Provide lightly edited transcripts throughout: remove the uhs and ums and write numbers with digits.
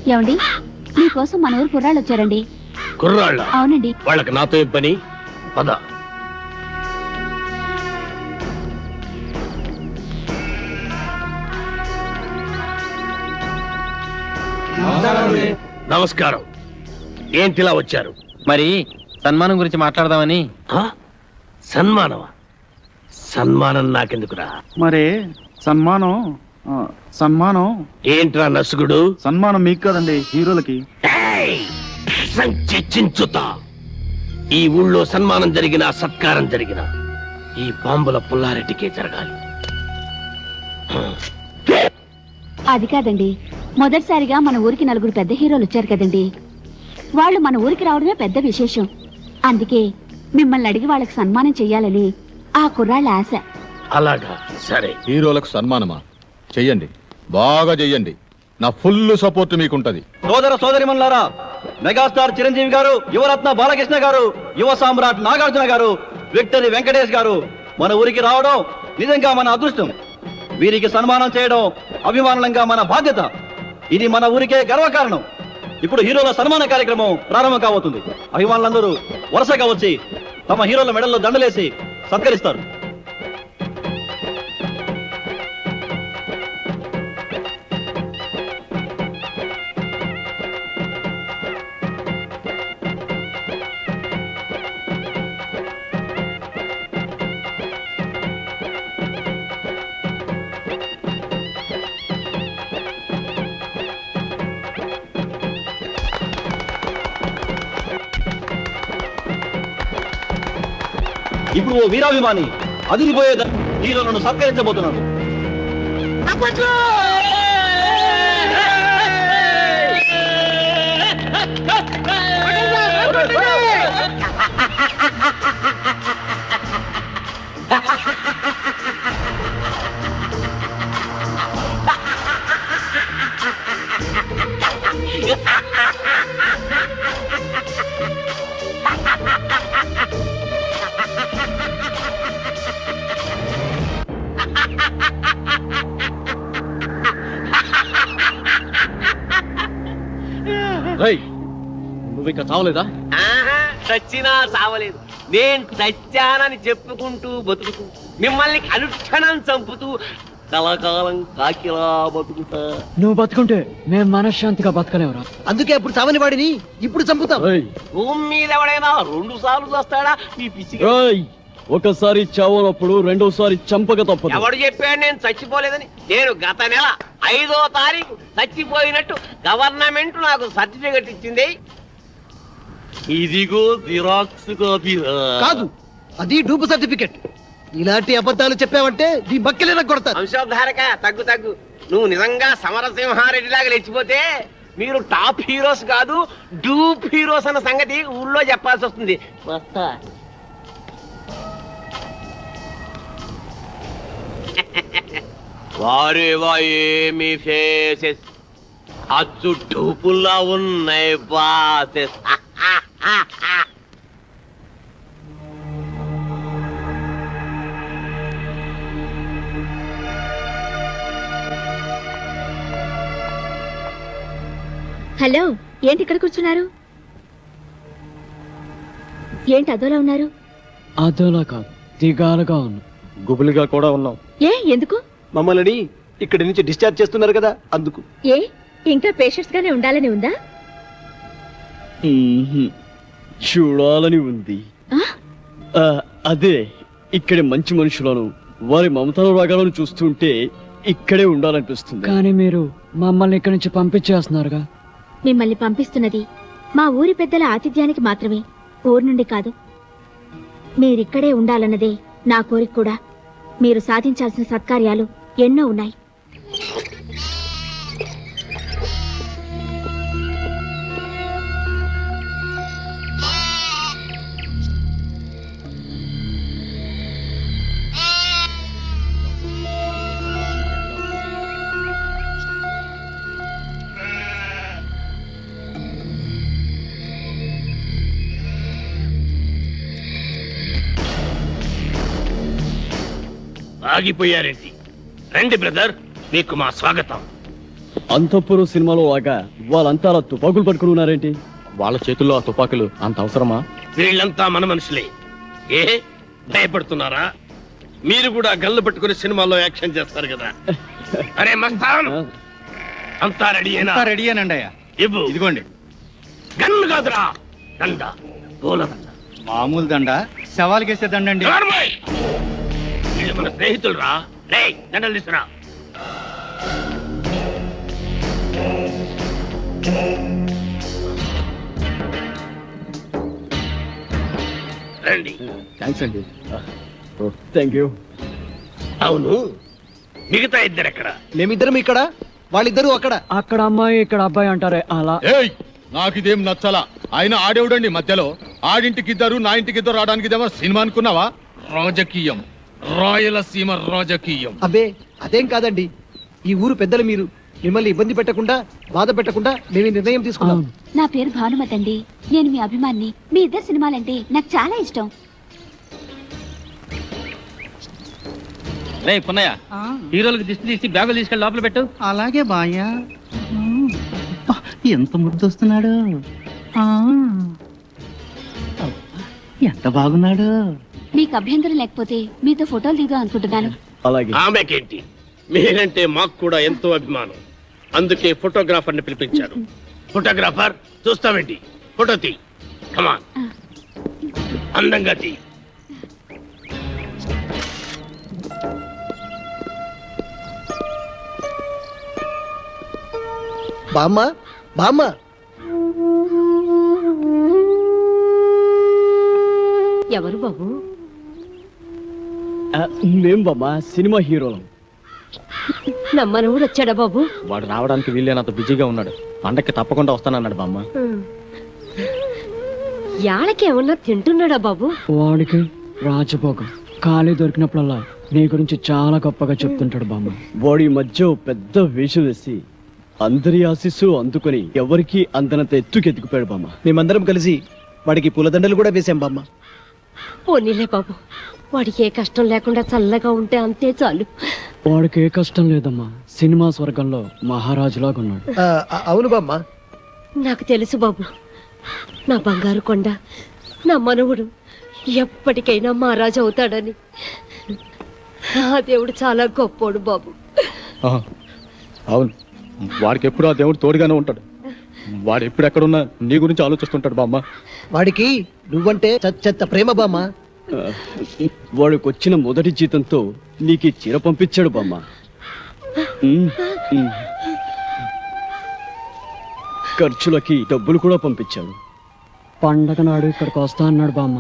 ఏమండి, మీకోసం మన ఊరు కుర్రాళ్ళు వచ్చారండి. కుర్రాళ్ళ? అవునండి. వాళ్ళకి నాతో ఏం పని? పద. నమస్కారం. ఏంటిలా వచ్చారు? మరి సన్మానం గురించి మాట్లాడదామని. సన్మానమా? సన్మానం నాకెందుకురా? మరి సన్మానం సన్మానం ఏంట్రా నసుగుడు? సన్మానం మీకు కదండి, హీరోలకి. సంచించుతా. ఈ ఊళ్ళో సన్మానం జరిగినా సత్కారం జరిగినా ఈ బాంబుల పుల్లారెడ్డికే జరగాలి. అది కాదండి, మొదటిసారిగా మన ఊరికి నలుగురు పెద్ద హీరోలు వచ్చారు కదండి. వాళ్ళు మన ఊరికి రావడమే పెద్ద విశేషం. అందుకే మిమ్మల్ని అడిగి వాళ్ళకి సన్మానం చెయ్యాలని ఆ కుర్రాళ్ళ ఆశ. అలాగా, సరే. హీరోలకు సన్మానమా? చెయ్యండి, బాగా చెయ్యండి. నా ఫుల్ సపోర్ట్ మీకుంటది. సోదర సోదరిమణులారా, మెగాస్టార్ చిరంజీవి గారు, యువరత్న బాలకృష్ణ గారు, యువ సామ్రాట్ నాగార్జున గారు, విక్టరీ వెంకటేష్ గారు మన ఊరికి రావడం నిజంగా మన అదృష్టం. వీరికి సన్మానం చేయడం అభిమానులంగా మన బాధ్యత. ఇది మన ఊరికే గర్వకారణం. ఇప్పుడు హీరోల సన్మాన కార్యక్రమం ప్రారంభం కాబోతుంది. అభిమానులందరూ వరుసగా వచ్చి తమ హీరోల మెడల్లో దండలేసి సత్కరిస్తారు. ఇప్పుడు ఓ వీరాభిమాని అదిరిపోయే హీరోలను సత్కరించబోతున్నాడు. నువ్వు ఇంకా చావలేదా? చచ్చినా చావలేదు. నేను చచ్చానని చెప్పుకుంటూ బతుకుతూ మిమ్మల్ని అనుక్షణం చంపుతూ కలకాలం కాకిలా బతుకుతా. నువ్వు బతుకుంటే మేము మనశ్శాంతిగా బతకలేవురా. అందుకే అప్పుడు చావని వాడిని ఇప్పుడు చంపుతాం. భూమి మీద ఎవడైనా 2 సార్లు వస్తాడా? ఈ పిచ్చి ఒకసారి చావనప్పుడు రెండోసారి చంపక తప్పదు. ఎవడు చెప్పాడు నేను చచ్చిపోలేదని? నేను గత నెల 5వ తారీఖు చచ్చిపోయినట్టు గవర్నమెంట్ నాకు సర్టిఫికెట్ ఇచ్చింది. ఇదిగో జిరాక్స్ కాపీ. కాదు, అది డూపు సర్టిఫికెట్. ఇలాంటి అబద్ధాలు చెప్పావంటే నీ బక్కెలేనా కొడతారు. వంశోద్ధారక తగ్గు తగ్గు. నువ్వు నిజంగా సమరసింహారెడ్డిలాగా లేచిపోతే మీరు టాప్ హీరోస్ కాదు, డూప్ హీరోస్ అన్న సంగతి ఊళ్ళో చెప్పాల్సి వస్తుంది. వస్తా. వారేవా ఏమి ఫేసెస్, అచ్చు డూపుల్లా ఉన్నాయి బాసెస్. హలో, ఏంటి ఇక్కడ కూర్చున్నారు? ఏంటి అదోలా ఉన్నారు? అదోలా కాదు, దిగాలుగా ఉన్నా, గుబులుగా కూడా ఉన్నాం. ఏ ఎందుకు? మమ్మల్ని ఇక్కడి నుంచి డిశ్చార్జ్ చేస్తున్నారు కదా, అందుకు. ఏ ఇంకా పేషెంట్స్ గానే ఉండాలని ఉందా? చూడాలని ఉంది. అదే ఇక్కడి మంచి మనుషులను, వారి మమతల రాగాలను చూస్తుంటే ఇక్కడే ఉండాలనిపిస్తుంది. కానీ మీరు మమ్మల్ని ఇక్కడి నుంచి పంపించేస్తున్నారుగా. మిమ్మల్ని పంపిస్తున్నది మా ఊరి పెద్దల ఆతిథ్యానికి మాత్రమే, ఊరు నుండి కాదు. మీరిక్కడే ఉండాలన్నదే నా కోరిక కూడా. మీరు సాధించాల్సిన సత్కార్యాలు ఎన్నో ఉన్నాయి. ఆగిపోయారేంటి? రండి బ్రదర్, మీకు మా స్వాగతం. అంతఃపురం సినిమాలో లాగా వాళ్ళంతా అలా తుపాకులు పట్టుకుని ఉన్నారేంటి? వాళ్ళ చేతుల్లో ఆ తుపాకులు అంత అవసరమా? వీళ్ళంతా మన మనుషులే. ఏ భయపడుతున్నారా? మీరు కూడా గన్లు పట్టుకుని సినిమాల్లో యాక్షన్ చేస్తారు కదా. అరే మస్తాన్, అంతా రెడీయేనా? రెడీయేనండి అయ్యా. ఇవ్వు. ఇదిగోండి. గన్ను కాదురా, దండ, పూలదండ. మామూలు దండ, శవాలకేసే దండండి. నార్మల్. వీళ్ళు మన స్నేహితులు రా. రే దండలు తీసురా. రండి. థ్యాంక్స్ అండి. Thank you. అవును, మిగతా ఇద్దరు ఎక్కడ? మేమిద్దరం ఇక్కడ, వాళ్ళిద్దరూ అక్కడ. అక్కడ అమ్మాయి ఇక్కడ అబ్బాయి అంటారే అలా. ఏయ్, నాకిదేం నచ్చలా. ఆయన ఆడేవుడండి మధ్యలో. ఆడింటికిద్దరు నా ఇంటికిద్దరు రావడానికి ఇదేమో సినిమా అనుకున్నావా? రాజకీయం, రాయలసీమ రాజకీయం. అబ్బే అదేం కాదండి, ఈ ఊరు పెద్దలు మీరు. మిమ్మల్ని ఇబ్బంది పెట్టకుండా, బాధ పెట్టకుండా మేము ఈ నిర్ణయం తీసుకున్నాం. నా పేరు భానుమతి అండి. నేను మీ అభిమాన్ని. మీ ఇద్దరు సినిమాలంటే నాకు చాలా ఇష్టం. రే పున్నయ్య, హీరోలకు దిష్టి తీసి బ్యాగులు తీసుకెళ్ళి లోపల పెట్టు. అలాగే బాయ్యా. ఎంత ముద్దొస్తున్నాడు, ఎంత బాగున్నాడు. మీకు అభ్యంతరం లేకపోతే మీతో ఫోటోలు దిగుదాం అనుకుంటున్నాను. అలాగే. ఆమెకేంటి, మీరంటే మాకు కూడా ఎంతో అభిమానం. అందుకే ఫోటోగ్రాఫర్ ని పిలిపించారు. ఫోటోగ్రాఫర్, చూస్తావేంటి? ఫోటో తీ. కమాన్, అందంగా తీ. బామ్మ, బామ్మ. ఎవరు బాబు? మేం బామ్మ సినిమా హీరోలం. నమ్మనవుడు వచ్చాడా బాబు? వాడు రావడానికి వీళ్ళేనంత బిజీగా ఉన్నాడు. పండక్కి తప్పకుండా వస్తానన్నాడు బామ్మ. యాళ్ళకి ఏమన్నా తింటున్నాడా బాబు? వాడికి రాజభోగం. ఖాళీ దొరికినప్పుడల్లా నీ గురించి చాలా గొప్పగా చెప్తుంటాడు బామ్మ. వాడి మధ్య ఓ పెద్ద వేషం వేసి అందరి ఆశీస్సు అందుకొని ఎవరికి అందనంత ఎత్తుకెదిగిపోయాడు బామ్మ. మేమందరం కలిసి వాడికి పూలదండలు కూడా వేసాం బామ్మ. పోనీలే బాబు, వాడికి ఏ కష్టం లేకుండా చల్లగా ఉంటే అంతే చాలు. వాడికి ఏ కష్టం లేదమ్మా. సినిమా స్వర్గంలో మహారాజులాగా ఉన్నాడు. అవును బామ్మ. నాకు తెలుసు బాబు, నా బంగారు కొండ, నా మనవుడు ఎప్పటికైనా మహారాజు అవుతాడని. ఆ దేవుడు చాలా గొప్పోడు బాబు. అవును, వాడికి ఎప్పుడు ఆ దేవుడు తోడుగానే ఉంటాడు. వాడు ఎప్పుడు ఎక్కడున్నా నీ గురించి ఆలోచిస్తుంటాడు బామ్మ. వాడికి నువ్వంటే చెత్త ప్రేమ బామ్మ. వాడికి వచ్చిన మొదటి జీతంతో నీకు ఈ చీర పంపించాడు బామ్మ. ఖర్చులకి డబ్బులు కూడా పంపించాడు. పండగ నాడు ఇక్కడికి వస్తా అన్నాడు బామ్మ.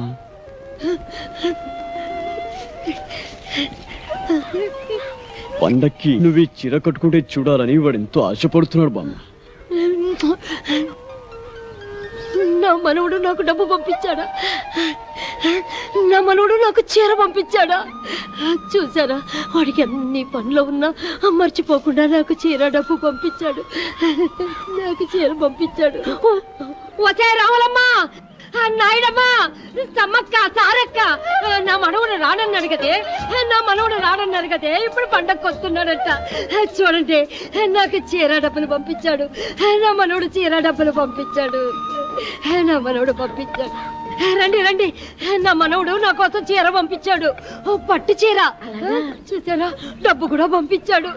పండక్కి నువ్వు ఈ చీర కట్టుకుంటే చూడాలని వాడు ఎంతో ఆశపడుతున్నాడు బామ్మ. నా మనవుడు నాకు డబ్బు పంపించాడా? నా మనవుడు నాకు చీర పంపించాడా? చూసారా, వాడికి అన్ని పనులు ఉన్నా మర్చిపోకుండా నాకు చీర డబ్బు పంపించాడు. నాకు చీర పంపించాడు. వచ్చే రావాలమ్మా, నాయుడమ్మా, సమ్మక్క, సారక్క, నా మనవుడు రానన్నాడు కదే, నా మనవుడు రానన్నాడు కదే, ఇప్పుడు పండగకు వస్తున్నాడట. చూడండి, నాకు చీర డబ్బులు పంపించాడు. నా మనవుడు చీర డబ్బులు పంపించాడు. నా మనవుడు పంపించాడు. రండి రండి, నా మనవుడు నా కోసం చీర పంపించాడు. పట్టు చీర. చూసారా, డబ్బు కూడా పంపించాడు.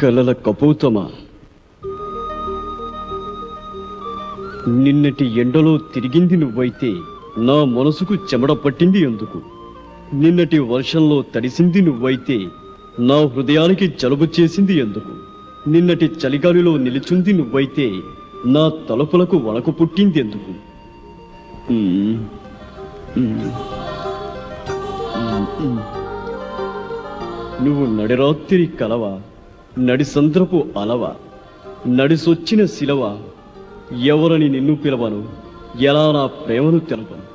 కలల కపోతమా, నిన్నటి ఎండలో తిరిగింది నువ్వైతే నా మనసుకు చెమట పట్టింది ఎందుకు? నిన్నటి వర్షంలో తడిసింది నువ్వైతే నా హృదయానికి జలుబు చేసింది ఎందుకు? నిన్నటి చలిగాలిలో నిలుచుంది నువ్వైతే నా తలుపులకు వణకు పుట్టింది ఎందుకు? నువ్వు నడిరాత్రి కలవా, నడిసంద్రపు అలవా, నడిసొచ్చిన శిలవ, ఎవరని నిన్ను పిలవను, ఎలా నా ప్రేమను తెలపను?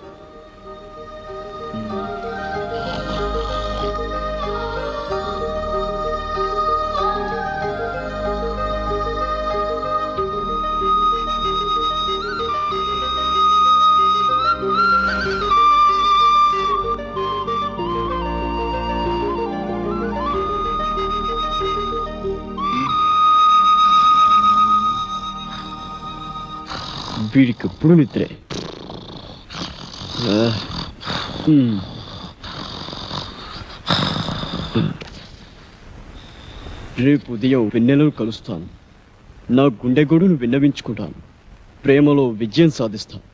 వీడికెప్పుడు నిద్రే. రేపు ఉదయం వెన్నెలను కలుస్తాను. నా గుండె గొడును విన్నవించుకుంటాను. ప్రేమలో విజయం సాధిస్తాను.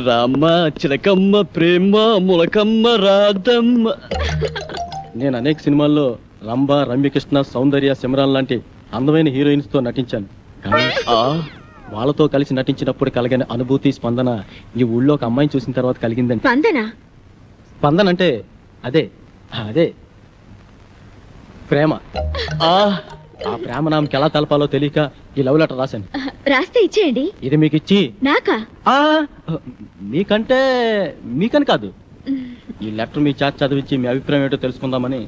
రామ్మ చిలకమ్మ ప్రేమ ములకమ్మ రాధమ్మ. నేను అనేక సినిమాల్లో రంభ, రమ్యకృష్ణ, సౌందర్య, సిమరాన్ లాంటి అందమైన హీరోయిన్స్ తో నటించాను. కానీ వాళ్ళతో కలిసి నటించినప్పుడు కలిగిన అనుభూతి, స్పందన ఈ ఊళ్ళో ఒక అమ్మాయిని చూసిన తర్వాత కలిగిందండి. స్పందన అంటే అదే అదే ప్రేమ. ఆ ప్రేమ నామకి ఎలా తెలపాలో తెలియక ఈ లవ్ లెటర్ రాశాను. రాస్తే ఇచ్చేయండి. ఇది మీకు ఇచ్చి నాకా? మీకని కాదు, ఈ లెటర్ మీ చేత చదివించి మీ అభిప్రాయం ఏంటో తెలుసుకుందామని.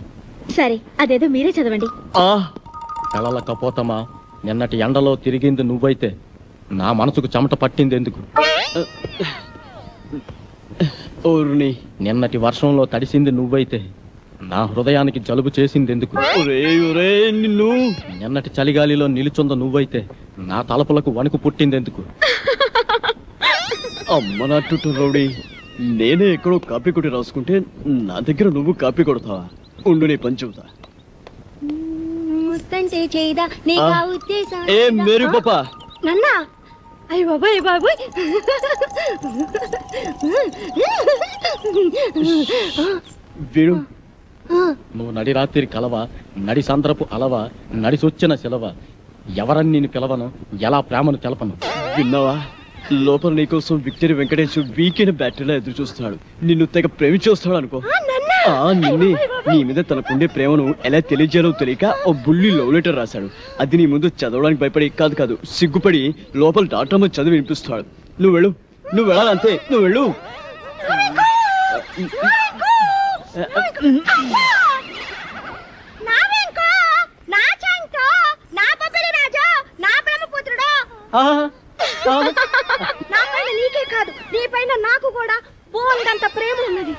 సరే, అదేదో మీరే చదవండి. కళల కపోతమా, నిన్నటి ఎండలో తిరిగింది నువ్వైతే నా మనసుకు చెమట పట్టింది ఎందుకు? నిన్నటి వర్షంలో తడిసింది నువ్వైతే నా హృదయానికి జలుబు చేసింది ఎందుకు? నిన్ను నిన్నటి చలిగాలిలో నిలుచుంద నువ్వైతే నా తలపులకు వణుకు పుట్టింది ఎందుకు? అమ్మ నాటు రౌడీ, నేనే ఎక్కడో కాపీ కొట్టి రాసుకుంటే నా దగ్గర నువ్వు కాపీ కొడతావా? ఉండు నీ పని చెబుతా. ఏ మేరీ పాపా, నన్నా? అయ్య బాబాయ్ బాబాయ్, వీడు నువ్వు నడి రాత్రి కలవ, నడి సంద్రపు అలవ, నడిసొచ్చిన శిలవ, ఎవరని నేను పిలవను, ఎలా ప్రేమను తెలపను? విన్నావా? లోపల నీకోసం విక్టరీ వెంకటేష్ వీకెండ్ బ్యాటరీలో ఎదురు చూస్తున్నాడు. నిన్ను తెగ ప్రేమించొస్తాడు అనుకో. నిన్నే నీ మీద తనకుండే ప్రేమను ఎలా తెలియజేయాలో తెలియక ఓ బుల్లి లవ్ లెటర్ రాశాడు. అది నీ ముందు చదవడానికి భయపడి కాదు సిగ్గుపడి లోపల డాక్టర్ చదివి వినిపిస్తాడు. నువ్వు వెళ్ళు, నువ్వు వెళ్ళాలంతే, నువ్వు వెళ్ళు. నీకే కాదు, నీ పైన నాకు కూడా బోల్డంత ప్రేమ ఉన్నది.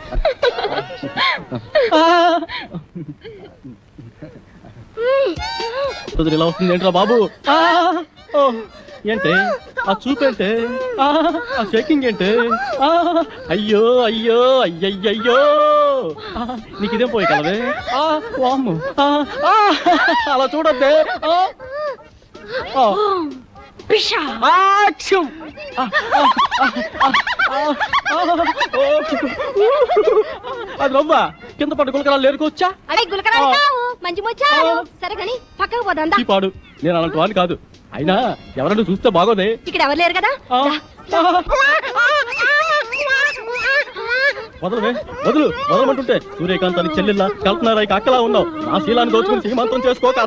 ఇలా వస్తుంది ఏంట్రా బాబు? ఏంటే ఆ చూపేంటే, ఆ షేకింగ్ ఏంటే? అయ్యో అయ్యో అయ్యయ్యో, నీకు ఇదేం పోయి కలవే? వామ్ము, అలా చూడద్దే. అది రవ్వ కింద పట్టు గులకరాలు లేరుకోవచ్చా? మంచి ముచ్చారు. సరే కానీ పక్కకు పోదా పాడు. నేను అలాంటి వాడిని కాదు. అయినా ఎవరైనా చూస్తే బాగోదే. ఇక్కడ ఎవరు లేరు కదా. వదలమంటుంటే సూర్యకాంత్ అని చెల్లెల్లా కల్పనారా అక్కలా ఉన్నావు. నా శీలాన్ని దోచుకుని సీమంతం చేసుకోక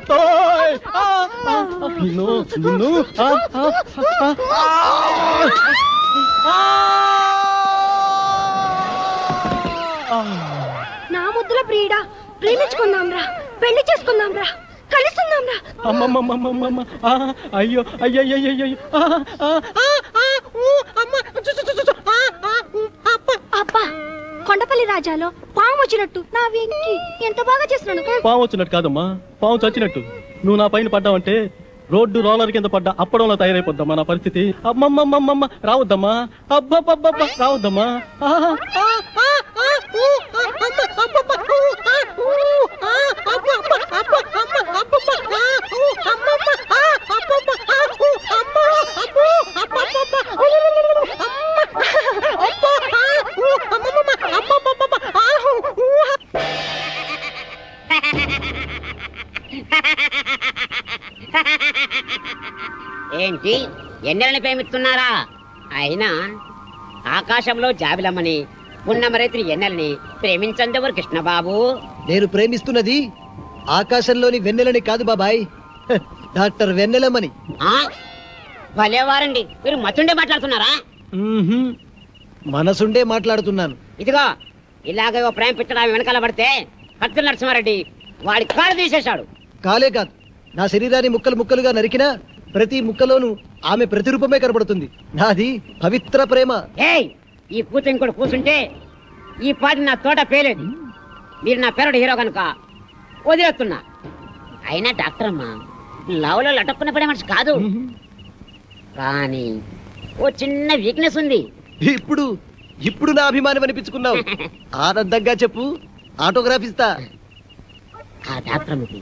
నిన్ను నిన్ను నా ముద్దుల ప్రియుడా, ప్రేమించుకుందాం రా, పెళ్లి చేసుకుందాం రా, కలుసుకుందాం రా. అమ్మమ్మమ్మమ్మమ్మ, అయ్యో అయ్యయ్యో, అబ్బా, కొండపల్లి రాజాలో పాము వచ్చినట్టు నా వెంకి ఎంత బాగా చేస్తున్నాను. పాము వచ్చినట్టు కాదమ్మా, పాము చచ్చినట్టు. నువ్వు నా పైన పడ్డావంటే రోడ్డు రోలర్ కింద పడ్డ అప్పడంలో తయారైపోద్దమ్మా నా పరిస్థితి. అమ్మమ్మమ్మమ్మ రావద్దమ్మా, అబ్బబ్బబ్బబ్బ రావద్దమ్మా. ఆహా, ఆ, ఆ, ఆ, ఊ, ఆ, అమ్మ, అబ్బబ్బ, ఊ, ఆ, ఊ, ఆ, అబ్బబ్బ, అబ్బ, అమ్మ, అబ్బబ్బ, ఆ, ఊ, అమ్మమ్మ, ఆ, అబ్బబ్బ, ఆ, ఊ, అమ్మ, అబ్బో, అబ్బబ్బబ్బ, ఊ, అమ్మ, అబ్బ, ఆ, ఊ, అమ్మమ్మ, అబ్బబ్బబ్బ, ఆ, ఊ, ఏంటి ఎన్నెలని ప్రేమిస్తున్నారా? అయినా ఆకాశంలో జాబిలమ్మని పున్నమరైతుని ఎన్నెలని ప్రేమించందెవరు కృష్ణబాబు? నేను ప్రేమిస్తున్నది ఆకాశంలోని వెన్నెలని కాదు బాబాయ్, డాక్టర్ వెన్నెలమ్మని. ఆ? భలేవారండి, మీరు మతుండే మాట్లాడుతున్నారా? మనసుండే మాట్లాడుతున్నాను. ఇదిగో ఇలాగే ఓ ప్రేమ పిచ్చడా వెనకాల పడితే కత్తుల నరసింహారెడ్డి వాడి కాళ్ళు తీసేశాడు. కాలే కాదు, నా శరీరాన్ని ముక్కలు ముక్కలుగా నరికినా ప్రతి ముక్కలోనూ ఆమె ప్రతిరూపమే కనబడుతుంది. నాది పవిత్ర ప్రేమ. ఏయ్, ఈ కూతురు ఇంకోటి కూర్చుంటే ఈ పాటి నా తోట పేలేదు. మీరు నా పేరుడు హీరో కనుక వదిలేస్తున్నా. అయినా డాక్టర్ అమ్మా లవ్లో లటక్కున పడే మనిషి కాదు, కానీ ఓ చిన్న వీక్నెస్ ఉంది. ఇప్పుడు ఇప్పుడు నా అభిమానం అనిపించుకున్నావు. ఆనందంగా చెప్పు, ఆటోగ్రాఫ్ ఇస్తా. ఆ డాక్టర్ అమ్మకి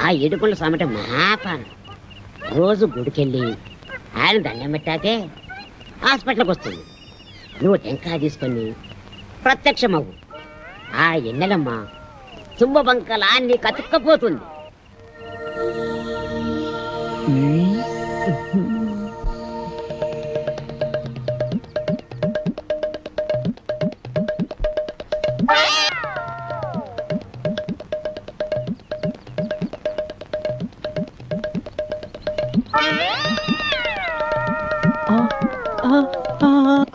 ఆ ఏడుకొండ సామట మహాపాన. రోజు గుడికెళ్ళి ఆయన దండం పెట్టాకే హాస్పిటల్కి వస్తుంది. నువ్వు టెంకాయ తీసుకొని ప్రత్యక్షమవు. ఆ ఎన్నెలమ్మ చుంబబంకలా నీ కతుక్కపోతుంది.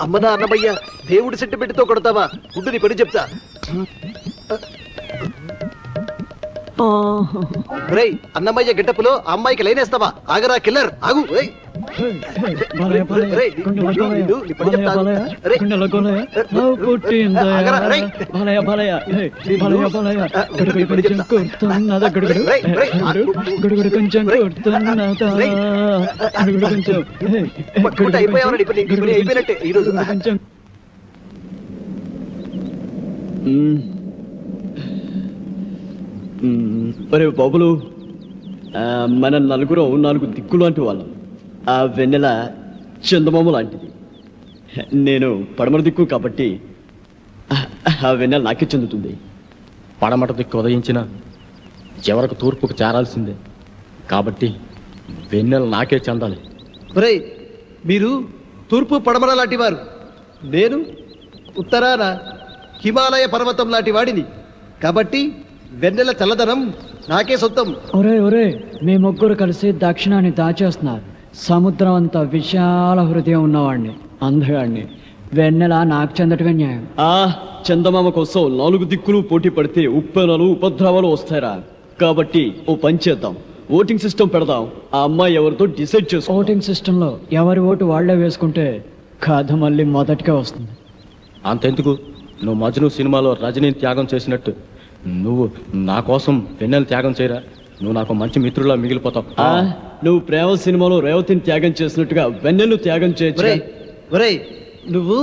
అమ్మనా అన్నమయ్య, దేవుడి సెంటిమెంట్తో కొడతావా? ముందు నీ పని చెప్తా. రేయ్, అన్నమయ్య గెటప్పులో ఆ అమ్మాయికి లైనేస్తావా? ఆగరా కిల్లర్, ఆగు. రేయ్. రేయ్, నిన్ను, నీ పని చెప్తా. రేయ్. ఆగరా, రేయ్. పట్టుకుంటే అయిపోయావరా? నీ పని అయిపోయినట్టే ఈరోజు. ఒరే బాబులు, మన నలుగురు 4 దిక్కు లాంటి వాళ్ళం. ఆ వెన్నెల చందమామ లాంటిది. నేను పడమర దిక్కు కాబట్టి ఆ వెన్నెల నాకే చెందుతుంది. పడమట దిక్కు ఉదయించిన చివరకు తూర్పుకు చేరాల్సిందే కాబట్టి వెన్నెల నాకే చెందాలి. రేయ్, మీరు తూర్పు పడమర లాంటి వారు, నేను ఉత్తరాన హిమాలయ పర్వతం లాంటి వాడిని కాబట్టి వెన్నెల చల్లదనం నాకే సొంతం. ఒరే ఒరే, మీ ముగ్గురు కలిసి దక్షిణాన్ని దాచేస్తున్నారు. సముద్రం అంత విశాల హృదయం ఉన్నవాడిని, అందగాడిని. వెన్నెల నాకు చెందటమే న్యాయం. చందమామ కోసం 4 దిక్కులు పోటీ పడితే ఉప్పెనలు ఉపద్రవాలు వస్తారా? కాబట్టి ఓ పని చేద్దాం, ఓటింగ్ సిస్టమ్ పెడదాం. ఆ అమ్మాయి ఎవరితో డిసైడ్ చేసుకో. ఓటింగ్ సిస్టంలో ఎవరి ఓటు వాళ్లే వేసుకుంటే కథ మళ్ళీ మొదటిగా వస్తుంది. అంతెందుకు, నువ్వు మజ్ను సినిమాలో రజనీని త్యాగం చేసినట్టు నువ్వు నా కోసం వెన్నెల త్యాగం చేయరా? నువ్వు నాకు మంచి మిత్రులా మిగిలిపోతావు. నువ్వు ప్రేమ సినిమాలో రేవతిని త్యాగం చేసినట్టుగా వెన్నెలు త్యాగం చేయొచ్చు. ఒరేయ్, నువ్వు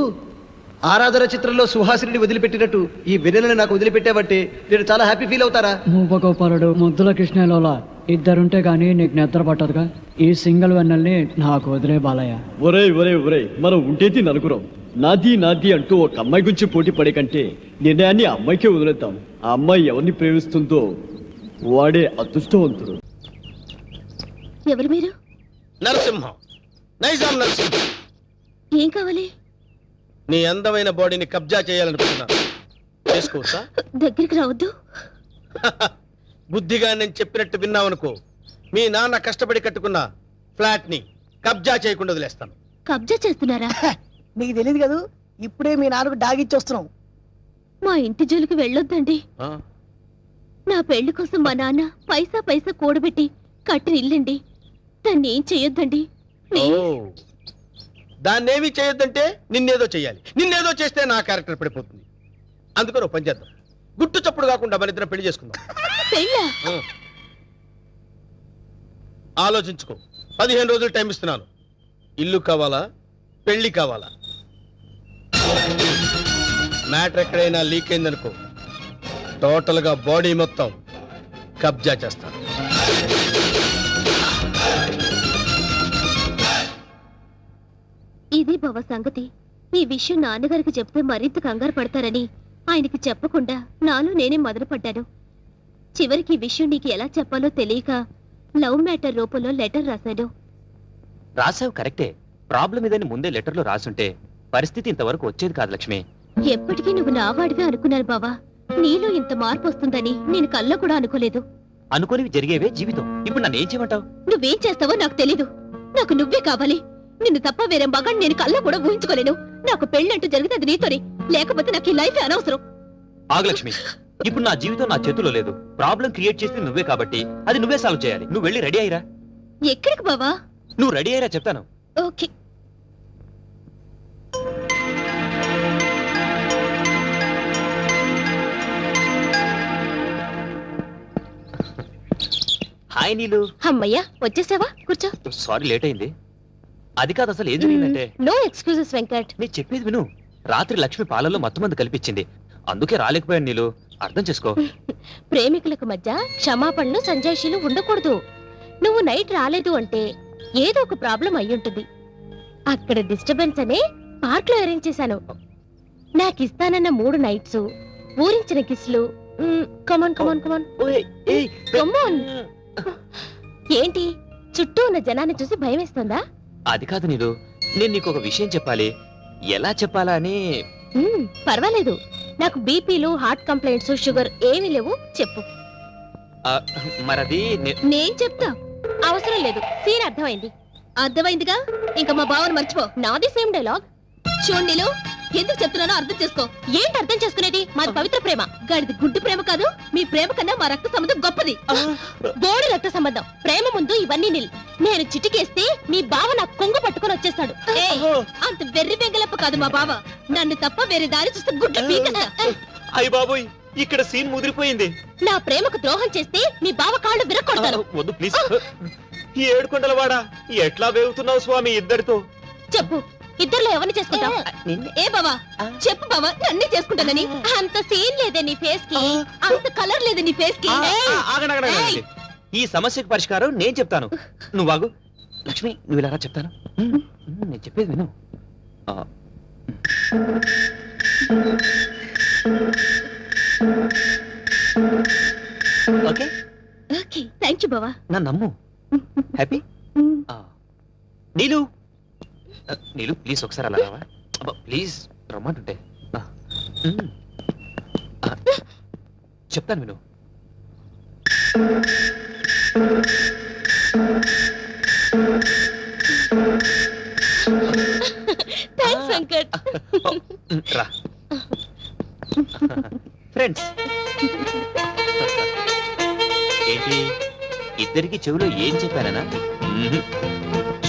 ఆరాధన చిత్రంలో సుహాసిని వదిలిపెట్టినట్టు ఈ వెన్నెలని నాకు వదిలిపెట్టావంటే నేను చాలా హ్యాపీ ఫీల్ అవుతారా? మూపగోపాలుడు, ముద్దుల కృష్ణలోలా ఇద్దరుంటే గానీ నీకు నిద్ర పట్టదుగా. ఈ సింగిల్ వెన్నెల్ని నాకు వదిలే బాలయ్య. ఒరే ఒరే ఒరే, మనం ఉండేది నలుగురం. నాది నాది అంటూ ఒక అమ్మాయి గురించి పోటీ పడే కంటే నిర్ణయాన్ని ఆ అమ్మాయికే వదిలేద్దాం. ఆ అమ్మాయి ఎవరిని ప్రేమిస్తుందో వాడే అదృష్టవంతుడు. ఎవరు మీరు? నరసింహం, నైజాం నరసింహం. ఏం కావాలి? నీ అందమైన బాడీని కబ్జా చేయాలనుకుంటున్నా. చేసుకోవచ్చా? దగ్గరికి రావద్దు. బుద్ధిగా నేను చెప్పినట్టు విన్నావనుకో, మీ నాన్న కష్టపడి కట్టుకున్న ఫ్లాట్ ని కబ్జా చేయకుండా వదిలేస్తాను. కబ్జా చేస్తున్నారా? నీకు తెలియదు కదా, ఇప్పుడే మీ నాన్నకు డాగిచ్చి వస్తున్నాం. మా ఇంటి జోలికి వెళ్ళొద్దండి. నా పెళ్లి కోసం మా నాన్న పైసా పైసా కూడబెట్టి కట్టిన ఇల్లండి. దాన్ని ఏం చెయ్యొద్దండి. దాన్నేమీ చేయొద్దంటే నిన్నేదో చెయ్యాలి. నిన్నేదో చేస్తే నా క్యారెక్టర్ పడిపోతుంది. అందుకని ఓ పని చేద్దాం, గుట్టు చప్పుడు కాకుండా మన ఇద్దరం పెళ్లి చేసుకుందాం. పెళ్ళా? ఆలోచించుకో. 15 రోజులు టైం ఇస్తున్నాను. ఇల్లు కావాలా, పెళ్లి కావాలా? మ్యాటర్ ఎక్కడైనా లీక్ అయిందనుకో, టోటల్ గా బాడీ మొత్తం కబ్జా చేస్తాను. ఇది బావ సంగతి. ఈ విషయం నాన్నగారికి చెప్తే మరింత కంగారు పడతారని ఆయనకి చెప్పకుండా నాలో నేనే మొదలుపడ్డాను. చివరికి ఈ విషయం నీకు ఎలా చెప్పాలో తెలియక లవ్ మ్యాటర్ రూపంలో లెటర్ రాశాను. రాసావు కరెక్టే. ప్రాబ్లం ఇదని ముందే లెటర్లో రాసుంటే పరిస్థితి ఇంతవరకు వచ్చేది కాదు లక్ష్మి. ఎప్పటికీ నువ్వు నావాడిగా అనుకున్నాను బావా. నీలో ఇంత మార్పు వస్తుందని నేను కల్లో కూడా అనుకోలేదు. అనుకోనివి జరిగేవే జీవితం. ఇప్పుడు నన్ను ఏం చేయమంటావు? నువ్వేం చేస్తావో నాకు తెలీదు. నాకు నువ్వే కావాలి. నిన్ను తప్ప వేరే మగాన్ని నేను కల్లో కూడా ఊహించుకోలేను. నాకు పెళ్ళంటూ జరిగితే అది నీతోనే, లేకపోతే నాకు ఈ లైఫ్ అనవసరం. ఆగు లక్ష్మి, ఇప్పుడు నా జీవితం నా చేతుల్లో లేదు. ప్రాబ్లం క్రియేట్ చేసింది నువ్వే కాబట్టి అది నువ్వే సాల్వ్ చేయాలి. నువ్వు వెళ్ళి రెడీ అయ్యిరా. ఎక్కడికి బావా? నువ్వు రెడీ అయ్యిరా చెప్తాను. ఓకే. హాయ్ నీలు. అమ్మయ్యా వచ్చేసావా? కూర్చో. సారీ లేట్ అయింది. అది కాదు, అసలు ఏం జరిగిందంటే. No excuses Venkat. నేను చెప్పేది విను. రాత్రి లక్ష్మి పాలల్లో మత్తుమంది కల్పించింది. అందుకే రాలేకపోయాను నీలు. అర్థం చేసుకో. ప్రేమికులకు మధ్య క్షమాపణలు సంజాయిషీలు ఉండకూడదు. నువ్వు నైట్ రాలేదు అంటే ఏదో ఒక ప్రాబ్లం అయ్యుంటుంది. అక్కడ డిస్టర్బెన్స్ అనే పార్క్ లో అరేంజ్ చేశాను. నాకు ఇస్తానన్న 3 నైట్స్, ఊరించిన కిస్లు. కమాన్ కమాన్ కమాన్ కమాన్. ఏంటి చుట్టూ ఉన్న జనాన్ని చూసి భయం వేస్తుందా? అది కాదు నీలు, నేను నీకు ఒక విషయం చెప్పాలి. ఎలా చెప్పాలా అని. పర్వాలేదు. నాకు బీపీలు, హార్ట్ కంప్లైంట్స్, షుగర్ ఏమీ లేవు. చెప్పు. మరది నేను చెప్తా. అవసరం లేదు. సీన్ అర్థమైంది. అర్థమైందిగా. ఇంకా మా బావని మర్చిపో. నాది సేమ్ డైలాగ్. చూడండిలో ఎందుకు చెప్తున్నానో అర్థం చేసుకో. ఏంటి అర్థం చేసుకునేది? మాది పవిత్ర ప్రేమ. గడిది గుడ్డు ప్రేమ కాదు. మీ ప్రేమ కన్నా మా రక్త సంబంధం గొప్పది. బోడి రక్త సంబంధం. ప్రేమ ముందు ఇవన్నీ నిల్. నేను చిటికేస్తే మీ బావ నాకు కొంగు పట్టుకొని వచ్చేస్తాడు. అంత వెర్రి బెంగలప్ప కాదు మా బావ. నన్ను తప్ప వేరే దారి చూస్తే గుడ్డు పీకస్తా. అయ్య బాబోయ్, ఇక్కడ సీన్ ముదిరిపోయింది. నా ప్రేమకు ద్రోహం చేస్తే మీ బావ కాళ్ళు విరక్కొడతాను. వద్దు ప్లీజ్. ఈ ఏడుకొండలవాడా, ఎట్లా వేగుతున్నావు స్వామి ఇద్దరితో? చెప్పు, ఇద్దరులో ఎవరిని చేసుకుంటావు? ఏ బావా చెప్పు బావా, నన్నే చేసుకుంటానని. అంత సీన్ లేదే నీ ఫేస్ కి, అంత కలర్ లేదే నీ ఫేస్ కి. ఈ సమస్యకు పరిష్కారం నేను చెప్తాను. నువ్వు ఆగు లక్ష్మి, నువ్వు ఇలా చెప్తాను. నేను చెప్పేది విను. ఓకే ఓకే, థ్యాంక్ యూ బావా. నన్ను నమ్ము. హ్యాపీ. నీలు నీలు ప్లీజ్ ఒకసారి అలా రావా? ప్లీజ్ రమ్మంటుంటే. చెప్తాను విను. థాంక్స్ వెంకట్. రా ఫ్రెండ్స్. ఏంటి ఇద్దరికి చెవిలో ఏం చెప్పానా?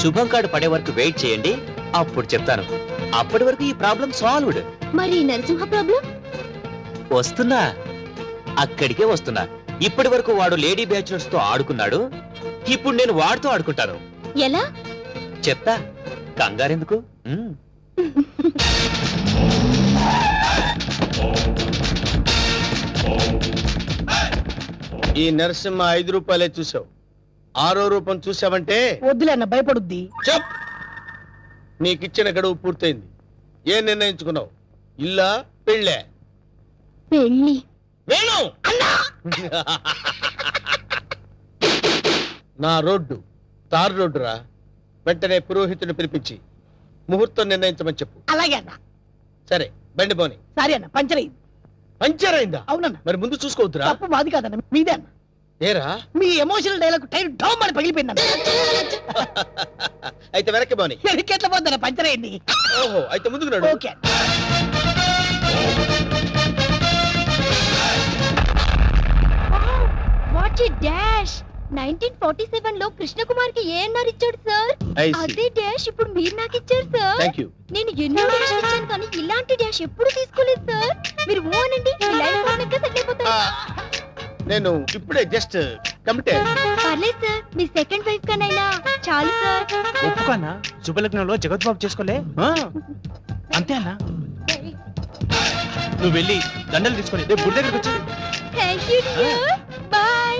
శుభం కార్డు పడే వరకు వెయిట్ చేయండి, అప్పుడు చెప్తాను. అప్పటి వరకు ఈ ప్రాబ్లం సాల్వ్డ్. మరి నరసింహ ప్రాబ్లం? వస్తున్నా, అక్కడికే వస్తున్నా. ఇప్పటి వరకు వాడు లేడీ బ్యాచులర్స్ తో ఆడుకున్నాడు, ఇప్పుడు నేను వాడితో ఆడుకుంటాను. ఎలా చెప్తా, కంగారెందుకు. ఈ నరసింహ 5 రూపాయలే చూసావు. 6వ రూపం చూసావంటే వద్దులే అన్న, భయపడుద్ది. చెప్. నీకిచ్చిన గడువు పూర్తయింది. ఏం నిర్ణయించుకున్నావు? ఇల్లా పెళ్ళే? పెళ్ళి. వేణు నా రోడ్డు తారు రోడ్డు రా. వెంటనే పురోహితుడిని పిలిపించి ముహూర్తం నిర్ణయించమని చెప్పు. అలాగే అన్న. సరే బండి పోని. సరే అన్న, పంచర్ అయింది. పంచర్ అయిందా? అవునన్న. మరి ముందు చూసుకోవద్దురా. తప్పు మాది కాదన్న, మీదే అన్న. ఏరా మీ ఎమోషనల్ డైలాగ్ టైర్ డౌన్ అని పగిలిపోయింది. అయితే వెనక్కి పోని. ఎట్లా పోద్దన్న, పంచర్ అయింది. ఓహో, అయితే ముందుకు నడు. ఓకే. What a dash. 1947 లో కృష్ణ కుమార్ కి ఏఎన్ఆర్ ఇచ్చాడు సార్. అదే డాష్ ఇప్పుడు మీరు నాకు ఇచ్చారు సార్. థాంక్యూ. నేను ఎన్నో డాష్ ఇచ్చాను కానీ ఇలాంటి డాష్ ఎప్పుడు తీసుకోలేదు సార్. మీరు ఓనండి, మీ లైఫ్ పార్ట్నర్ గా సెటిల్ అయిపోతారు. నేను ఇప్పుడే జస్ట్ కమిటే. పర్లేదు సార్, మీ సెకండ్ వైఫ్ కనైనా చాలు సార్. ఒప్పుకోనా? శుభలగ్నంలో జగద్బాబు చేసుకోలే అంతే అన్నా. నువ్వు వెళ్ళి దండలు తీసుకొని రేపు గుడి దగ్గరకు వచ్చి. Thank you dear, bye.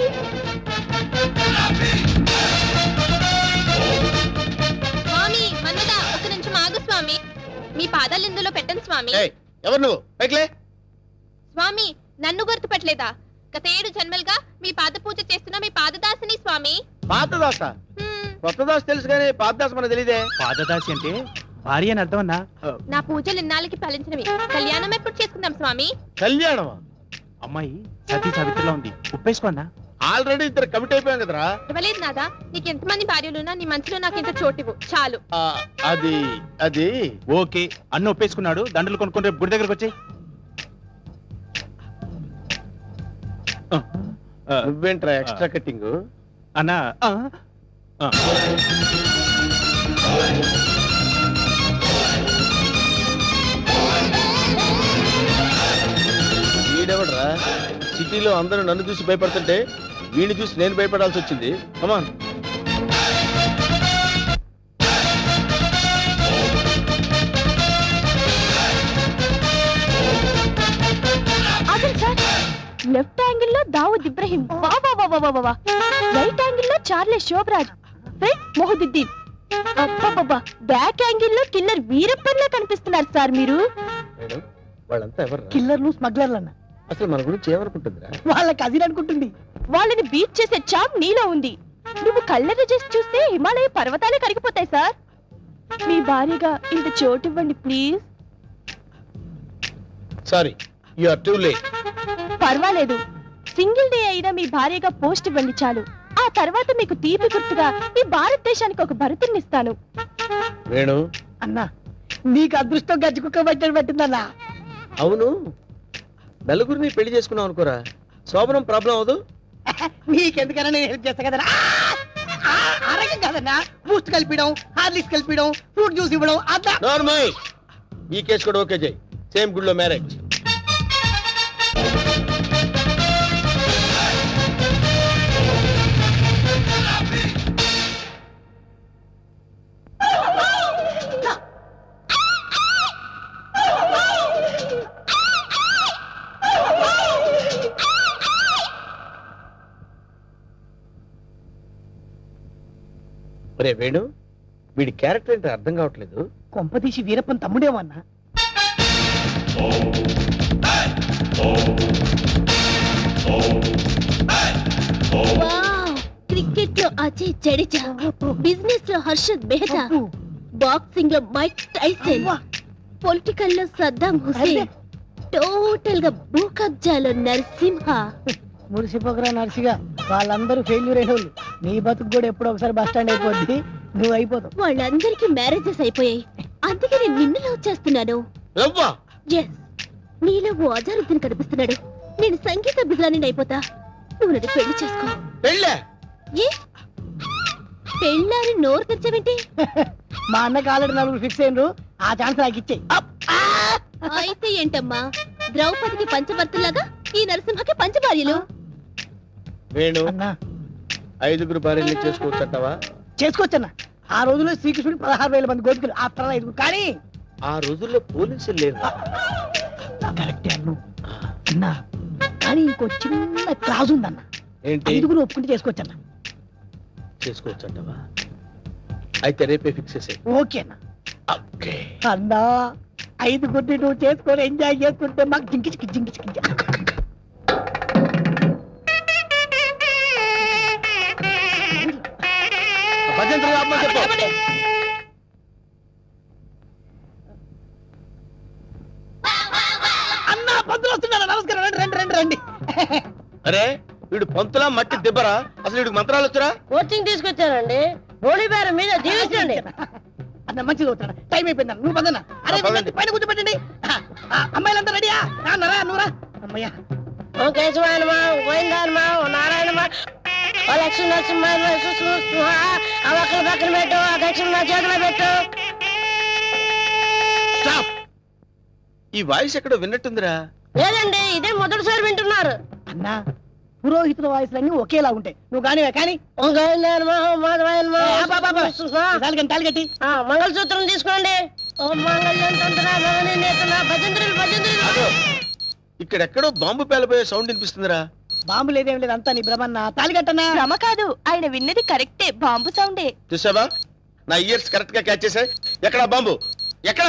Swami మన్నదా ఒక నిమిషం ఆగు స్వామి. మీ పాదాలు ఇందులో పెట్టండి స్వామి. ఎవరు నువ్వు? పైకిలే. స్వామి నన్ను గుర్తుపట్టలేదా? గత 7 జన్మలుగా మీ పాద పూజ చేస్తున్న మీ పాదదాసిని స్వామి. పాతదాస? కొత్త దాస తెలుసు కానీ పాతదాస మనకు తెలియదే. పాదదాసి అంటే భార్య అని అర్థం అన్నా. నా పూజలు ఇన్నాళ్ళకి ఫలించినవి. కళ్యాణం ఎప్పుడు చేసుకుందాం స్వామి? కళ్యాణమా? అమ్మాయి సతీ సావిత్రిలో ఉంది, ఉప్పేసుకోన్నా. ఆల్రెడీ ఇద్దరు కమిట్ అయిపోయాం కదరా. ఇవ్వలేదు నాదా, నీకు ఎంతమంది భార్యలున్నా నీ మనసులో నాకు ఇంత చోటివు చాలు. అది అది ఓకే అన్న ఒప్పేసుకున్నాడు. దండలు కొనుక్కొని రేపు గుడి దగ్గరకు వచ్చి. నువ్వేంట్రా ఎక్స్ట్రా కట్టింగ్? అన్నా వీడెవడరా? సిటీలో అందరూ నన్ను చూసి భయపడుతుంటే వీడిని చూసి నేను భయపడాల్సి వచ్చింది. కమాన్. లెఫ్ట్ యాంగిల్ లో దావుద్ ఇబ్రహీం, రైట్ యాంగిల్ లో Charles Sobhraj, front Mohiuddin, back angle లో కిల్లర్ వీరప్పన్లా కనిపిస్తున్నారు సార్ మీరు. మేడం వాళ్ళంతా ఎవరు? కిల్లర్లు స్మగ్లర్లు అన్న. అసలు మన గురించి ఏమనుకుంటుందిరా? వాళ్ళ కజిన్ అనుకుంటుంది. వాళ్ళని బీట్ చేసే చాప్ నీలో ఉంది. నువ్వు కళ్ళెర్ర చేసి చూస్తే హిమాలయ పర్వతాలే కరిగిపోతాయి సార్. మీ భార్యగా ఇంత చోటు ఇవ్వండి please. Sorry, you are too late. పర్వాలేదు, సింగిల్ డే అయినా మీ భార్యగా పోస్ట్ ఇవ్వండి చాలు. ఆ తర్వాత మీకు తీపి గుర్తుగా ఈ భారతదేశానికి ఒక భరతునిస్తాను. వేణు అన్నా నీకు అదృష్టం గజ్జి కుక్క పట్టని పట్టిందన్నా. అవును, నలుగురిని పెళ్లి చేసుకున్నావు అనుకోరా, శోభనం ప్రాబ్లం అవదు. నీకెందుకన్నా నేను హెల్ప్ చేస్తా కదన్నా. ఆరోగ్యం కాదన్నా, బూస్ట్ కలిపిడం, హార్లిక్స్ కలిపిడం, ఫ్రూట్ జ్యూస్ ఇవ్వడం అట్లా. నార్మల్. ఈ కేసు కూడా ఓకే చేయి. సేమ్ గుడిలో మ్యారేజ్. రే వేణు, వీడి క్యారెక్టర్ ఏంటో అర్థం కావట్లేదు. కొంపతీసి వీరప్పన్ తమ్ముడేమన్నా. క్రికెట్ లో అజయ్ జడేజా, బిజినెస్ లో హర్షద్ మెహతా, బాక్సింగ్ లో మైక్ టైసన్, పొలిటికల్ లో సద్దాం హుసేన్, టోటల్ గా భూ కబ్జాలో నరసింహ. మురిసిపోకరా నర్సిగా, వాళ్ళందరూ ఫెయిల్యూర్ అయిన వాళ్ళు. నీ బతుకు కూడా ఎప్పుడో ఒకసారి బస్ స్టాండ్ అయిపోద్ది, నువ్వు అయిపోతావు. వాళ్ళందరికీ మ్యారేజెస్ అయిపోయాయి, అందుకే నేను నిన్ను లవ్ చేస్తున్నాను. ఎస్, నీలో ఓ అజారుద్దీన్ కనిపిస్తున్నాడు. నేను సంగీత బిజాని అయిపోతా, నువ్వు నన్ను పెళ్లి చేసుకో. ఏ పెళ్ళారి నోరు తెచ్చావేంటి? మా అన్నకి ఆల్రెడీ నలుగురు ఫిక్స్ అయినరు, ఆ ఛాన్స్ నాకు ఇచ్చేయి. అయితే ఏంటమ్మా, ద్రౌపదికి పంచభర్తలాగా ఈ నరసింహకి పంచభార్యలు. వేణు, 5 భార్యలు చేసుకోవచ్చంటావా? చేసుకోవచ్చన్నా. ఆ రోజుల్లో శ్రీకృష్ణుడు 16,000 మంది గోపికలు, ఆ తర్వాత 5. కానీ ఆ రోజుల్లో పోలీసులు లేరు. కరెక్టే అన్నా, కానీ ఇంకో చిన్న క్లాజ్ ఉందన్న. ఏంటి? 5 ఒప్పుకుంటే చేసుకోవచ్చన్నా. చేసుకోవచ్చంటావా? అయితే రేపే ఫిక్స్ చేసే. ఓకే అన్న. అన్నా 5 నువ్వు చేసుకొని ఎంజాయ్ చేసుకుంటే మాకు జింకి జింకి. అన్నా పంతులు వస్తున్నారా? నమస్కారం, రండి రండి. అరే వీడు పంతులా మట్టి దిబ్బరా? అసలు వీడికి మంత్రాలు వచ్చరా? కోచింగ్ తీసుకొచ్చానండి. హోలీ బేరం మీద దీవించండి. అన్న మంచిది అవుతాడా? టైం అయిపోయిందా? నువ్వు పదన్నా. అరే పైన కూర్చోబెట్టండి. అమ్మాయిలంతా రెడీయా? రాన్నరా నువ్వురా. అమ్మయ్యా. ఓం కేశవాయనమా, గోవిందాయనమా, ఓ నారాయణమా, ఓ లక్ష్మీ నరసింహ, ఆ ఒక్కల పక్కన పెట్టు, ఆ దక్షిణ నా చేతిలో పెట్టు. ఈ వాయిస్ ఎక్కడో విన్నట్టుందిరా. లేదండి, ఇదే మొదటిసారి వింటున్నారు. అన్నా పురోహితుల వాయిస్లన్నీ ఒకేలా ఉంటాయి. నువ్వు కానివే కానీ తాలిగట్టి మంగళసూత్రం తీసుకోండి. ఇక్కడెక్కడో బాంబు పేలపోయే సౌండ్ వినిపిస్తుందిరా. బాంబు లేదేం లేదు, అంతా నీ భ్రమన్నా. తాలిగట్టన్నా భ్రమ కాదు, ఆయన విన్నది కరెక్టే, బాంబు సౌండే. చూసావా, నా ఇయర్స్ కరెక్ట్ గా క్యాచ్ చేశాయి. ఎక్కడ బాంబు? ఎక్కడ?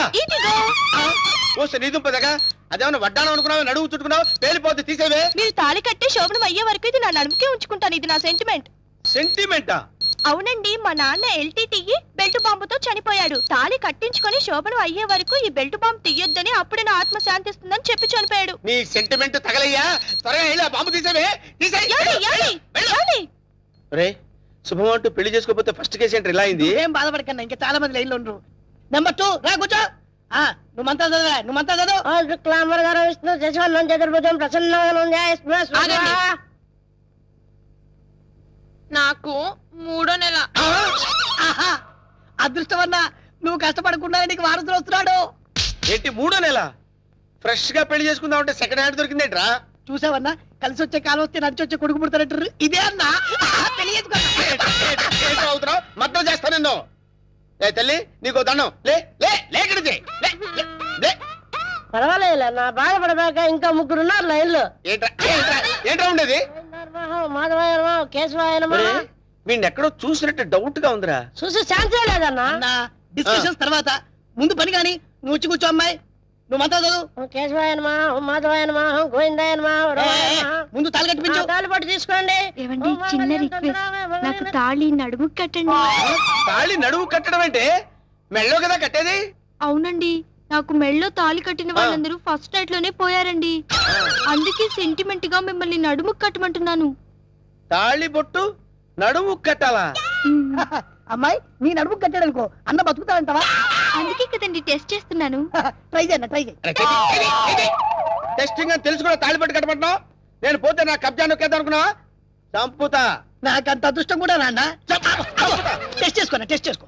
నీ దుంపదగా అదేమన్నా వడ్డానం అనుకున్నావు, నడువు చుట్టుకున్నావు, పేలిపోతే తీసేవే. మీరు తాళి కట్టే శోభనం అయ్యే వరకు ఇది నా నడుముకే ఉంచుకుంటాను. ఇది నా సెంటిమెంట్. సెంటిమెంటా? అవునండి, మా నాన్న ఎల్టీటీకి బెల్ట్ బాంబుతో చనిపోయాడు. తాళి కట్టించుకొని శోభనం అయ్యే వరకు ఈ బెల్ట్ బాంబు తీయొద్దని, అప్పుడే నా ఆత్మ శాంతిస్తుందని చెప్పి చనిపోయాడు. నీ సెంటిమెంట్ తగలయ్యా, త్వరగా వెళ్ళి ఆ బాంబు తీసేవే. రే శుభం అంటూ పెళ్లి చేసుకోకపోతే ఫస్ట్ కేసు ఏంటి ఇలా అయింది? ఏం బాధపడకన్నా, ఇంకా చాలా మంది లైన్లో ఉండరు. నెంబర్ 2 రా కూర్చో. నువ్వు మంతా చదువు, నువ్వు మంతా చదువు. విష్ణు శశివర్ణం చతుర్భుజం ప్రసన్నం నాకు 3వ నెల. అదృష్టమన్నా, నువ్వు కష్టపడకుండా నీకు వారసులు వస్తున్నాడు. ఏంటి 3వ నెల? ఫ్రెష్ గా పెళ్లి చేసుకుందాం అంటే సెకండ్ హ్యాండ్ దొరికిందేంట్రా? చూసావన్నా, కలిసి వచ్చే కాలం వస్తే నడిచి వచ్చే కొడుకు పుడతారంటారు. ఇదే అన్నా అవుతున్నావు, మద్దతు చేస్తా నిన్ను. ఏ తల్లి, నీకు దండం. లే లే లేకడితే పర్వాలేదు, నా బాధపడబాక ఇంకా 3 ఉన్నారు లైన్ లో. ఏంట్రా ఉండేది? కేశవాయనమా. వీడిని ఎక్కడో చూసినట్టు డౌట్ గా ఉందిరా. చూసి ఛాన్సే లేదన్నా. డిస్కషన్స్ తర్వాత ముందు పని గాని నువ్వు వచ్చి కూర్చో. అమ్మాయి, నువ్వు మంతా చదువు. కేశవాయనమా, మాధవాయనమా, గోవిందాయనమా. ముందు తాళి కట్టించు. తాళిపట్టు తీసుకోండి. ఏవండి, చిన్న రిక్వెస్ట్, నాకు తాళి నడుము కట్టండి. తాళి నడుము కట్టడం అంటే మెళ్ళో కదా కట్టేది? అవునండి, నాకు మెళ్ళో తాళి కట్టిన వాళ్ళందరూ ఫస్ట్ నైట్ లోనే పోయారండి. అందుకే సెంటిమెంట్ గా మిమ్మల్ని నడుము కట్టమంటున్నాను. తాళి బొట్టు నడుము కట్టాలా? అమ్మాయి, నీ నడుము కట్టాడనుకో అన్న బతుకుతాడంటావా? అందుకే కదండి టెస్ట్ చేస్తున్నాను. ట్రై చేయన్న, ట్రై చేయి. టెస్టింగ్ అని తెలుసు కూడా తాళి పట్టు కట్టమంటున్నావు. నేను పోతే నా కబ్జా నొక్కేద్దాం అనుకున్నావా? చంపుతా. నాకంత అదృష్టం కూడా నాన్న. టెస్ట్ చేసుకో, టెస్ట్ చేసుకో.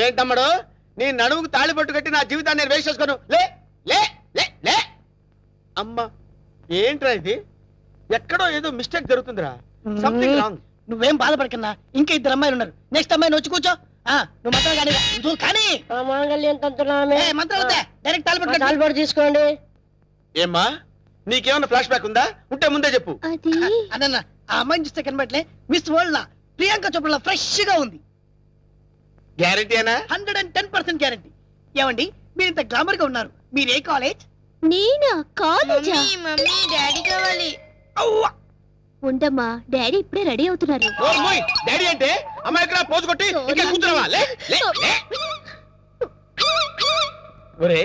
ఏంటమ్మడు, నీ నడుముకు తాళి పట్టు కట్టి నా జీవితాన్ని నేను వేస్ట్ చేసుకోను. లే లే లే లే. అమ్మా, ఏంట్రా ఇది? ఎక్కడో ఏదో మిస్టేక్ జరుగుతుందిరా. Something wrong. నువ్వేం బాధపడకన్నా, ఇంకా 2 అమ్మాయిలు ఉన్నారు. నెక్స్ట్ అమ్మాయిని వచ్చి కూర్చో. నువ్వు మంత్రం కానీ నువ్వు కానీ మాంగళ్యం తంతునామే. మంత్రం వద్దే, డైరెక్ట్ తాళిపట్టు తీసుకోండి. ఏమ్మా, నీకేమన్నా ఫ్లాష్ బ్యాక్ ఉందా? ఉంటే ముందే చెప్పు. అన్న, ఆ అమ్మాయిని చూస్తే కనబట్లే మిస్ వరల్డ్ లా ప్రియాంక చోప్రా ఫ్రెష్ గా ఉంది. గ్యారెంటీనా? 110% గ్యారెంటీ. ఏమండి, మీరు ఇంత గ్లామర్ గా ఉన్నారు, మీరు ఏ కాలేజ్? నేనా? కాలేజా? మమ్మీ, డాడీ కావాలి. అవ్వా, ఉండమ్మా, డాడీ ఇప్పుడే రెడీ అవుతున్నారు. డాడీ అంటే అమ్మాయి ఇక్కడ పోజు కొట్టి ఇంకా కూర్చున్నావా? లే లే లే. ఒరే,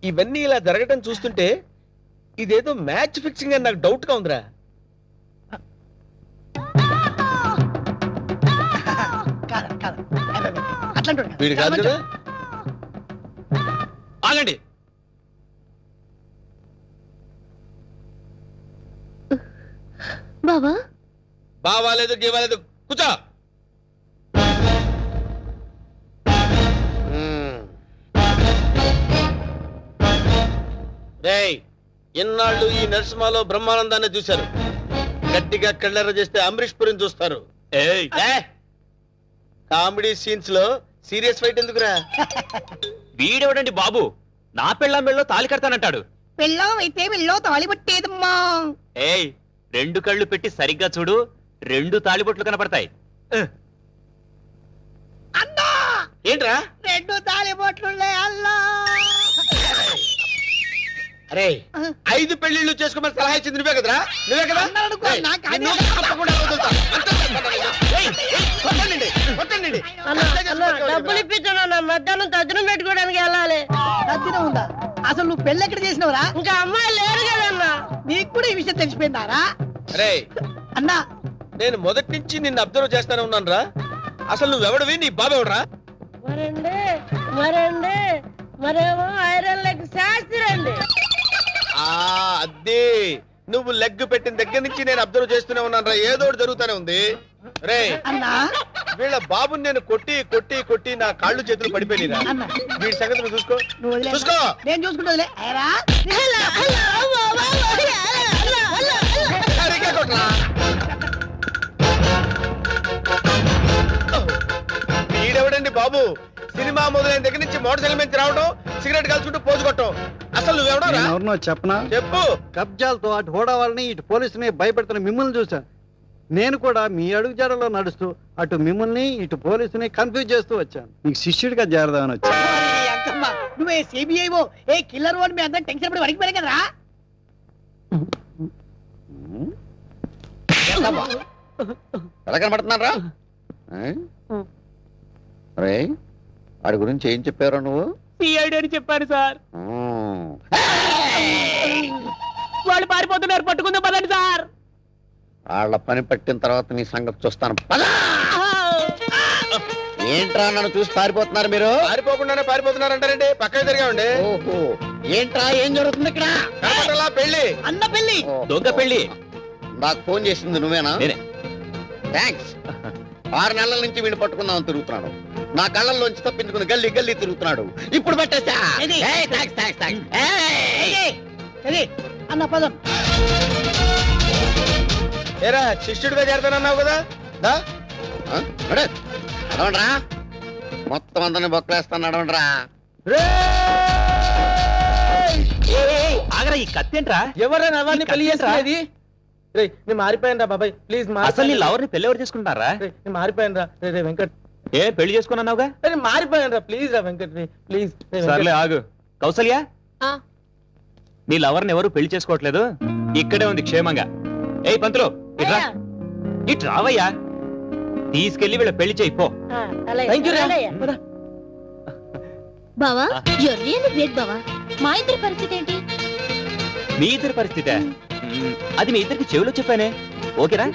ఇవన్నీ ఇలా జరగటం చూస్తుంటే ఇదేదో మ్యాచ్ ఫిక్సింగ్ అని నాకు డౌట్ గా ఉందిరా. వీడు కాదు కదా? ఆగండి. బావా, బావాలేదు గీవాలేదు, కూర్చో. రేయ్, ఇన్నాళ్ళు ఈ నరసింహలో బ్రహ్మానందాన్ని చూశారు. గట్టిగా కళ్ళెర్ర చేస్తే అమరీష్ పురిని చూస్తారు. కామెడీ సీన్స్ లో సీరియస్ ఫైట్ ఎందుకురా? వీడెవడండి బాబు, నా పెళ్ళాం మెళ్ళో తాళి కడతానంటాడు. పెళ్ళం అయితే మెళ్ళో తాళి పట్టేదమ్మా. ఏయ్, 2 కళ్ళు పెట్టి సరిగ్గా చూడు, 2 తాళిబొట్లు కనపడతాయి. అన్నా, ఏంట్రా? 2 తాళిబొట్లున్నాయి అల్లా. అరే, 5 పెళ్లిళ్ళు చేసుకోమని సలహా ఇచ్చింది నువ్వే కదరా? నువ్వే కదా? డబ్బులు ఇప్పించాను, మధ్యాహ్నం తద్దినం పెట్టుకోవడానికి వెళ్ళాలి. తద్దినం ఉందా? అసలు నువ్వు పెళ్ళి ఎక్కడ చేసినవరా? ఇంకా అమ్మాయి లేరు కదన్నా. నీకు కూడా ఈ విషయం తెలిసిపోయిందారా? అరే అన్నా, నేను మొదటి నుంచి నిన్ను అబ్జర్వ్ చేస్తానే ఉన్నాను రా. అసలు నువ్వెవడవి, నీ బాబెవడరా? మరేమో ఐరన్ లెగ్ శాస్త్రి అండి. అదే, నువ్వు లెగ్ పెట్టిన దగ్గర నుంచి నేను అబ్జర్వ్ చేస్తూనే ఉన్నాను రా. ఏదో ఒకటి జరుగుతూనే ఉంది. రే అన్నా, వీళ్ళ బాబుని నేను కొట్టి కొట్టి కొట్టి నా కాళ్ళు చేతులు పడిపోయినా. వీడి సంగతి నువ్వు చూసుకో. చూసుకో, నేను చూసుకుంటా. కొట్టలా వీడెవడండి బాబు సినిమా మొదలైన దగ్గర నుంచి మోటార్ సైకిల్ మీద రావడం సిగరెట్ కలుసుకుంటూ పోజు కొట్టడం అసలు నువ్వెవడో ఎవరినో చెప్పనా చెప్పు కబ్జాలతో అటు హోడా వాళ్ళని ఇటు పోలీసుని భయపెడుతున్న మిమ్మల్ని చూశాను. నేను కూడా మీ అడుగుజాడలో నడుస్తూ అటు మిమ్మల్ని ఇటు పోలీసుని కన్ఫ్యూజ్ చేస్తూ వచ్చాను. మీకు శిష్యుడిగా చేరదామని వచ్చాను. ఓరి అంకమ్మ, నువ్వే సిబిఐఓ ఏ కిల్లర్ వాడు మీ అందరం టెన్షన్ పడి వడికిపోయారు కదరా. ఎలా కనబడుతున్నారా రే వాడి గురించి ఏం చెప్పారు నువ్వు సిఐడి అని చెప్పారు సార్. వాళ్ళు పారిపోతున్నారు, పట్టుకుందాం పదండి సార్. వాళ్ళ పని పట్టిన తర్వాత నీ సంగతి చూస్తాను ఏంట్రా నన్ను చూసి పారిపోతున్నారు మీరు పారిపోకుండానే పారిపోతున్నారు అంటారండి పక్కన తిరిగామండి ఓహో ఏంట్రా ఏం జరుగుతుంది ఇక్కడ పెళ్లి అన్న పెళ్లి దొంగ పెళ్లి నాకు ఫోన్ చేసింది నువ్వేనా థ్యాంక్స్ 6 నెలల నుంచి వీడిని పట్టుకుందామని తిరుగుతున్నాడు. నా కళ్ళల్లోంచి తప్పించుకుని గల్లీ గల్లీ తిరుగుతున్నాడు. ఇప్పుడు పట్టేసా అన్న పదం. ఏరా శిష్యుడిగా చేరతానన్నావు కదా నడవండ్రా మొత్తం అందరిని బొక్కలేస్తాను నడవండ్రా. ఆగరా ఈ కత్తేంట్రా ఎవరైనా ఎవరిని పెళ్లి చేసేది నేను మారిపోయాను రా బాబాయ్ ప్లీజ్ అసలు నీ లవర్ని పెళ్లి ఎవరు చేసుకుంటారా నేను మారిపోయాను రా రే వెంకట్ ఏ పెళ్లి చేసుకున్నావుగా నేను మారిపోయాను రా ప్లీజ్ రా వెంకట్ ప్లీజ్ సర్లే ఆగు కౌసల్య నీ లవర్ని ఎవరు పెళ్లి చేసుకోవట్లేదు ఇక్కడే ఉంది క్షేమంగా. ఏయ్ పంతులు ఇట్రా ఇటు రావయ్యా తీసుకెళ్లి వీళ్ళ పెళ్లి చేయి పో. బావా you're really great బావా. మా ఇద్దరి పరిస్థితి ఏంటి? మీ ఇద్దరి పరిస్థితే అది మీ ఇద్దరికి చెవిలో చెప్పానే ఓకేనా